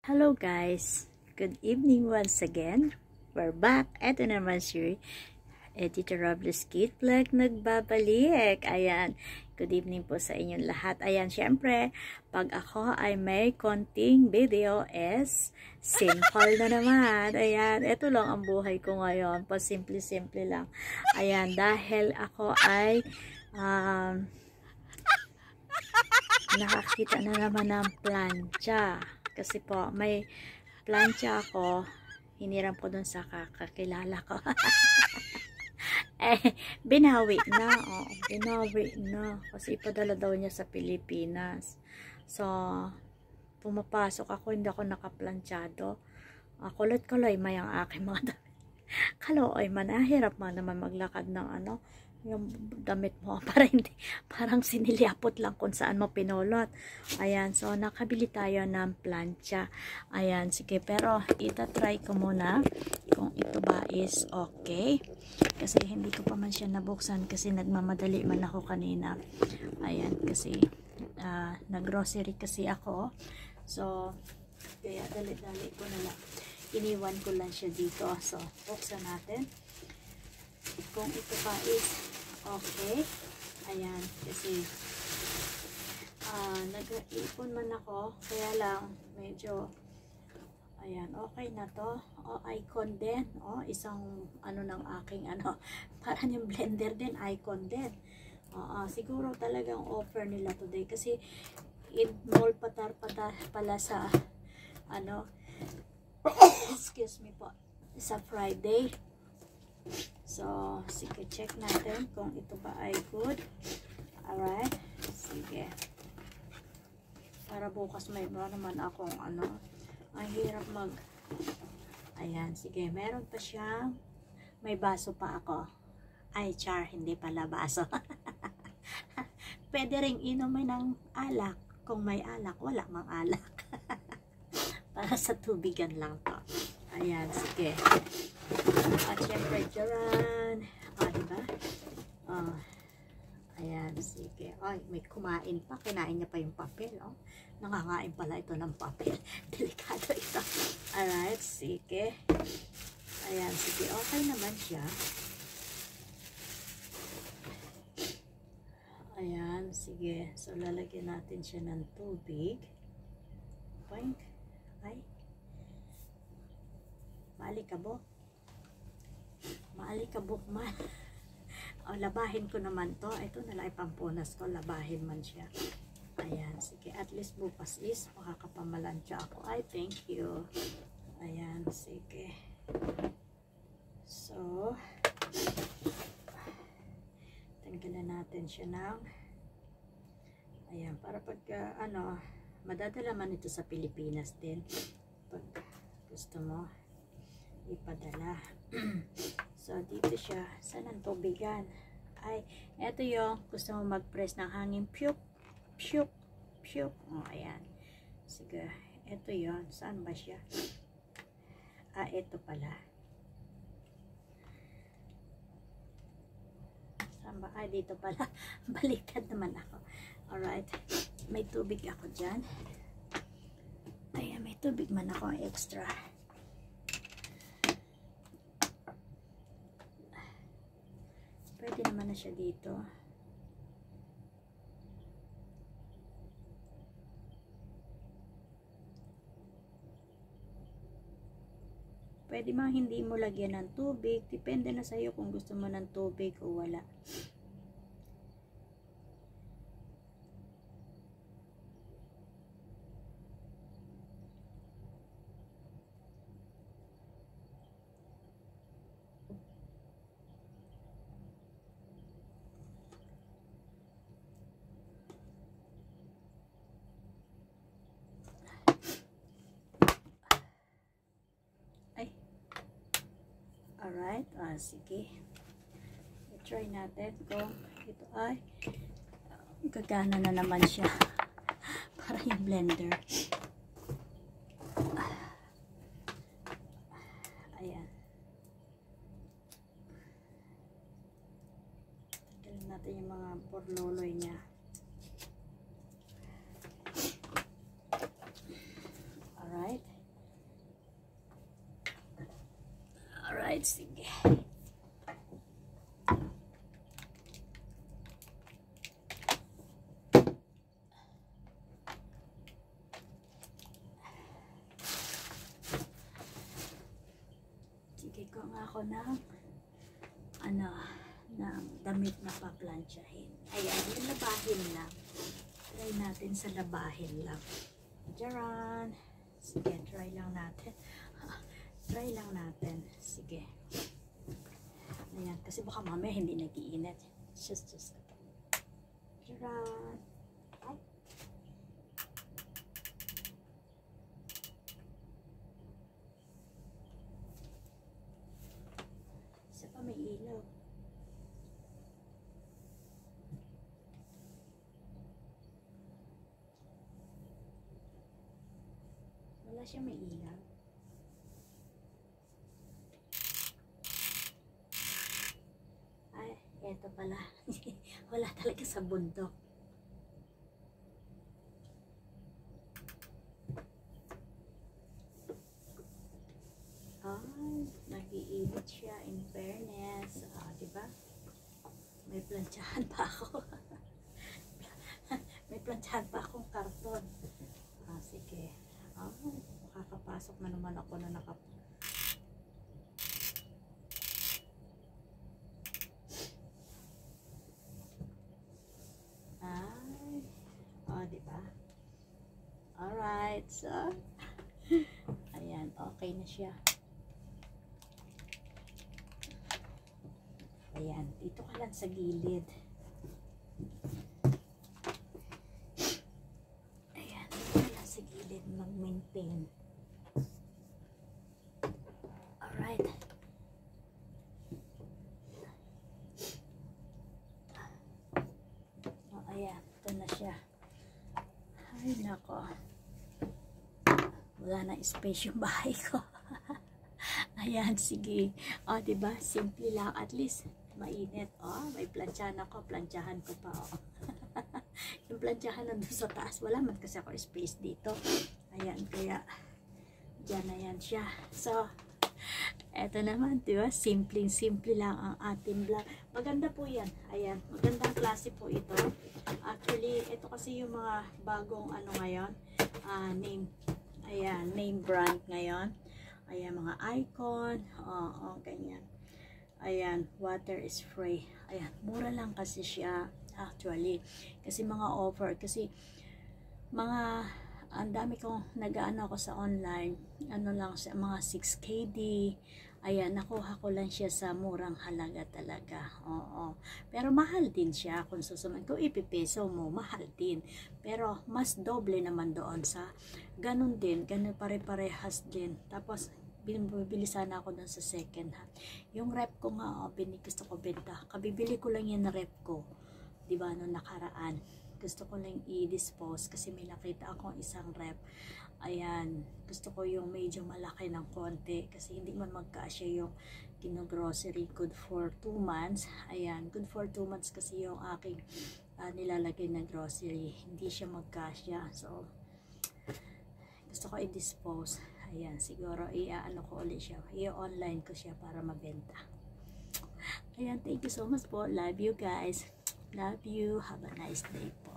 Hello guys! Good evening once again. We're back. Ito naman si Editor Robles Kid Vlog nagbabalik. Ayan. Good evening po sa inyong lahat. Ayan, syempre, pag ako ay may konting video is simple na naman. Ayan, ito lang ang buhay ko ngayon. Simple-simple lang. Ayan, dahil ako ay nakakita na naman ng plancha. Kasi po, may plancha ako. Hiniram ko dun sa kakilala ko. Binawi na. Oh, binawi na. Kasi ipadala daw niya sa Pilipinas. So, pumapasok ako, hindi ako nakaplanchado. Kulot-kuloy may ang aking mga damit. Kalooy man, hirap man naman maglakad ng yung damit mo para hindi, parang sinilyapot lang kung saan mo pinulot. Ayan, so nakabili tayo ng plancha. Ayan, sige, pero itatry ko muna kung ito ba is okay. Kasi hindi ko pa man siya nabuksan kasi nagmamadali man ako kanina. Ayan, kasi nag-grocery kasi ako. So, kaya dali-dali ko na lang. Iniwan ko lang siya dito. So, buksan natin. Kung ito pa is okay. Ayan, kasi nag-ipon man ako, kaya lang medyo ayan, okay na to. Icon din. Isang ng aking parang yung blender din, icon din. Siguro talagang offer nila today kasi mall patar pala sa excuse me po, sa Friday. So, sige, check natin kung ito ba ay good. Alright. Sige. Para bukas may naman akong ang hirap ayan, sige, meron pa siyang may baso pa ako. Ay, char, hindi pala baso. Pwede ring inumin ng alak. Kung may alak, wala mang alak. Para sa tubigan lang to. Ayan, sige. At syempre, dyan. Diba? Ayan, sige. Ay, may kumain pa. Kinain niya pa yung papel. Nangangain pala ito ng papel. Delikado ito. Alright, sige. Ayan, sige. Okay naman siya. Ayan, sige. So, lalagyan natin siya ng tubig. Point. Ay. Maalikabok. Maalikabok man. Labahin ko naman to. Ito nalang ipampunas ko. Labahin man siya. Ayan. Sige. At least bukas is makakapamalansya ako. Ay, thank you. Ayan. Sige. So, tanggalan natin siya ng ayan. Para pag madadala man ito sa Pilipinas din. Pag gusto mo ipadala. So, dito siya. Saan ang tubigan? Ay, eto yung gusto mo mag-press ng hangin. Pyuk, pyuk, pyuk. Ayan. Sige. Eto yon. Saan ba siya? Eto pala. Saan ba? Dito pala. Baliktad naman ako. Alright. May tubig ako dyan. Ayan, may tubig man ako extra. Pwede naman na siya dito. Pwede mang hindi mo lagyan ng tubig. Depende na sa'yo kung gusto mo ng tubig o wala. Alright, sige. I-try natin kung ito ay gagana na naman siya. Para yung blender. Ayan. Tanggalin natin yung mga porloloy niya. Alright. Alright, sige. Sige ko nga ako ng ng damit na paplansyahin. Ayan, yung labahin lang. Try natin sa labahin lang. Jaran. Sige, try lang natin. Try lang natin. Sige. Ayan, kasi baka mamaya hindi nag-iinit. Just. Jaran. Ay. Isa pa may ilaw. Wala siya may ilaw. Ay, eto pala. Wala talaga sa bundok. Ay, nag-iinit siya in fairness. Diba? May plantsahan pa ako. May plantsahan pa akong karton. Sige. Makakapasok na naman ako na diba? Alright, so ayan, okay na siya. Ayan, dito ka lang sa gilid. Ayan, dito ka lang sa gilid mag-maintain. Alright. Ayan, ito na siya. Ay, nako. Wala na space yung bahay ko. Ayan, sige. Diba? Simple lang. At least, mainit. May plantsahan ako. Plantsahan ko pa. Yung plantsahan nandun sa taas. Wala man kasi ako space dito. Ayan, kaya dyan na yan siya. So, eto naman, diba? Simple lang ang ating vlog. Maganda po yan. Ayan, magandang klase po ito. Actually, ito kasi yung mga bagong ngayon. Name brand ngayon. Ayan, mga icon. Ganyan. Ayan, water is free. Ayan, mura lang kasi siya. Actually. Kasi mga offer. Kasi ang dami kong nag-aano ako sa online. Lang sa mga 6KD. Ayan, nakuha ko lang siya sa murang halaga talaga. Pero mahal din siya kung susuman. Kung ipipeso mo, mahal din. Pero mas doble naman doon sa ganun din. Ganun pare-parehas din. Tapos, bibili sana ako doon sa second hand. Yung rep ko nga, gusto ko benta. Kabibili ko lang yung rep ko. Diba, noong nakaraan. Gusto ko lang i-dispose kasi may nakita akong isang rep. Ayan, gusto ko yung medyo malaki ng konti kasi hindi man magkasya yung kino-grocery. Good for 2 months. Ayan, good for 2 months kasi yung aking nilalagay na grocery. Hindi siya magkasya. So, gusto ko i-dispose. Ayan, siguro i-ano ko ulit siya. I-online ko siya para mabenta. Ayan, thank you so much po. Love you guys. Love you. Have a nice day po.